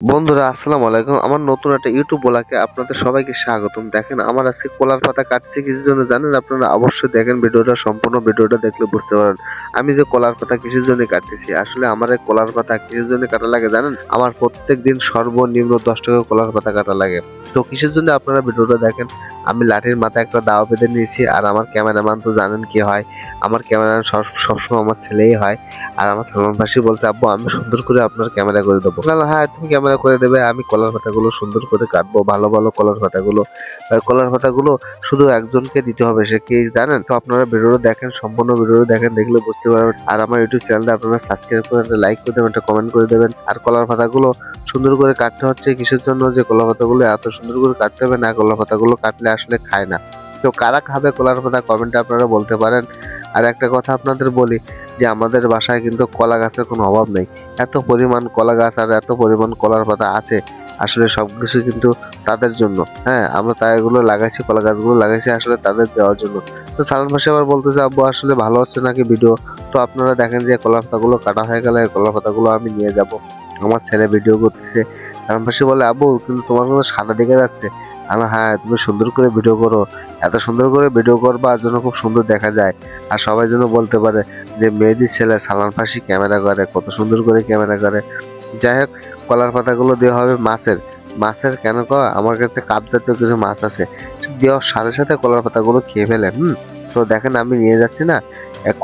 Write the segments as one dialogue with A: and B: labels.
A: বন্ধুরা আসসালামু আলাইকুম। আমার নতুন একটা ইউটিউব ব্লগে আপনাদের সবাইকে স্বাগতম। দেখেন আমার আজকে কলার পাতা কাটছি কিসের জন্য জানেন? আপনারা অবশ্যই দেখেন ভিডিওটা, সম্পূর্ণ ভিডিওটা দেখলে বুঝতে পারবেন। আমি যে কলার পাতা কিসের জন্য কাটতেছি, আসলে আমার এই কলার পাতা কিসের জন্য কাটা লাগে জানেন? আমার প্রত্যেকদিন সর্বনিম্ন 10 টাকা কলার পাতা কাটা লাগে। তো কিসের জন্য আপনারা ভিডিওটা দেখেন। আমি লাঠির মাথায় একটা দাও বেঁধে নিয়েছি, আর আমার ক্যামেরাম্যান তো জানেন কি হয়, আমার ক্যামেরাম্যান সবসময় আমার ছেলেই হয়। আর আমার সালমান ভাসি বলছে, আব্বু আমি সুন্দর করে আপনার ক্যামেরা করে দেবো। বললাম, হ্যাঁ তুমি ক্যামেরা করে দেবে, আমি কলার পাতাগুলো সুন্দর করে কাটবো, ভালো ভালো কলার পাতাগুলো। আর কলার পাতাগুলো শুধু একজনকে দিতে হবে, সে কি জানেন? তো আপনারা ভিডিওটা দেখেন, সম্পূর্ণ ভিডিওটা দেখেন, দেখলে বুঝতে পারবেন। আর আমার ইউটিউব চ্যানেলটা আপনারা সাবস্ক্রাইব করে একটা লাইক করে দেবেন, একটা কমেন্ট করে দেবেন। আর কলার পাতাগুলো সুন্দর করে কাটতে হচ্ছে কিসের জন্য, যে কলার পাতাগুলো এত সুন্দর করে কাটতে হবে না, কলার পাতাগুলো কাটলে আসলে খায় না। তো কারা খাবে কলার পাতা, কমেন্টে আপনারা বলতে পারেন। আর একটা কথা আপনাদের বলি, যে আমাদের বাসায় কিন্তু কলা গাছের কোনো অভাব নেই। এত পরিমাণ কলা গাছ আর এত পরিমাণ কলার পাতা আছে, আসলে সবকিছু কিন্তু তাদের জন্য। হ্যাঁ, আমরা তাই এগুলো লাগাইছি, কলা গাছগুলো লাগাইছি আসলে তাদের দেওয়ার জন্য। তো সালমান ভাই আবার বলতেছে, আব্বু আসলে ভালো হচ্ছে নাকি ভিডিও? তো আপনারা দেখেন যে কলার পাতাগুলো কাটা হয়ে গেলে কলার পাতাগুলো আমি নিয়ে যাব। আমার ছেলে ভিডিও করতেছে, সালমান ভাই বলে, আব্বু কিন্তু তোমার কোনো সাদা দিকে যাচ্ছে। আমি, হ্যাঁ তুমি সুন্দর করে ভিডিও করো, এত সুন্দর করে ভিডিও করবা যেন খুব সুন্দর দেখা যায়, আর সবাই যেন বলতে পারে যে মেহেদীর ছেলে সালমান ফার্সি ক্যামেরা করে, কত সুন্দর করে ক্যামেরা করে। যাই হোক, কলার পাতাগুলো দেওয়া হবে মাছের। মাছের কেন কয়, আমার কাছে কাপ জাতীয় কিছু মাছ আছে, দেওয়ার সাথে সাথে কলার পাতাগুলো খেয়ে ফেলেন। তো দেখেন আমি নিয়ে যাচ্ছি না,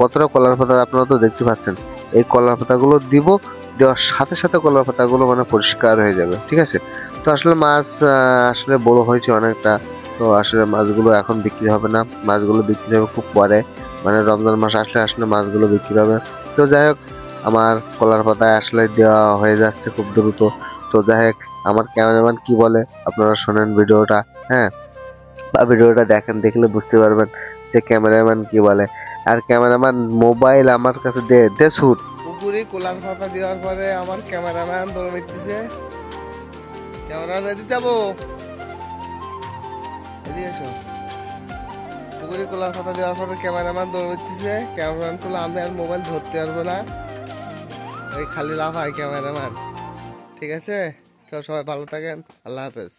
A: কতটা কলার পাতা আপনারা তো দেখতে পাচ্ছেন। এই কলার পাতাগুলো দিব, দেওয়ার সাথে সাথে কলার পাতাগুলো মানে পরিষ্কার হয়ে যাবে, ঠিক আছে? তো আসলে মাছ আসলে বড় হয়েছে অনেকটা। তো আসলে মাছগুলো এখন বিক্রি হবে না, মাছগুলো বিক্রি হবে খুব পরে, মানে রমজান মাস আসলে আসলে মাছগুলো বিক্রি হবে। তো যাই হোক, আমার কলার পাতায় আসলে দেওয়া হয়ে যাচ্ছে খুব দ্রুত। তো যাই হোক, আমার ক্যামেরাম্যান কি বলে আপনারা শোনেন ভিডিওটা, হ্যাঁ, বা ভিডিওটা দেখেন, দেখলে বুঝতে পারবেন যে ক্যামেরাম্যান কি বলে। আর ক্যামেরাম্যান মোবাইল আমার কাছে দে দে শুট। পুকুরে কলার পাতা দেওয়ার পরে আমার ক্যামেরাম্যান দৌড় দিতেছে, ক্যামেরা রেডি যাবো, এদিকে এসো। পুকুরে কলার পাতা দেওয়ার পরে ক্যামেরাম্যান দৌড় দিতেছে, ক্যামেরাম্যান করলে আমি আর মোবাইল ধরতে পারবো না, ওই খালি লাফায় ক্যামেরাম্যান। ঠিক আছে, তো সবাই ভালো থাকেন, আল্লাহ হাফেজ।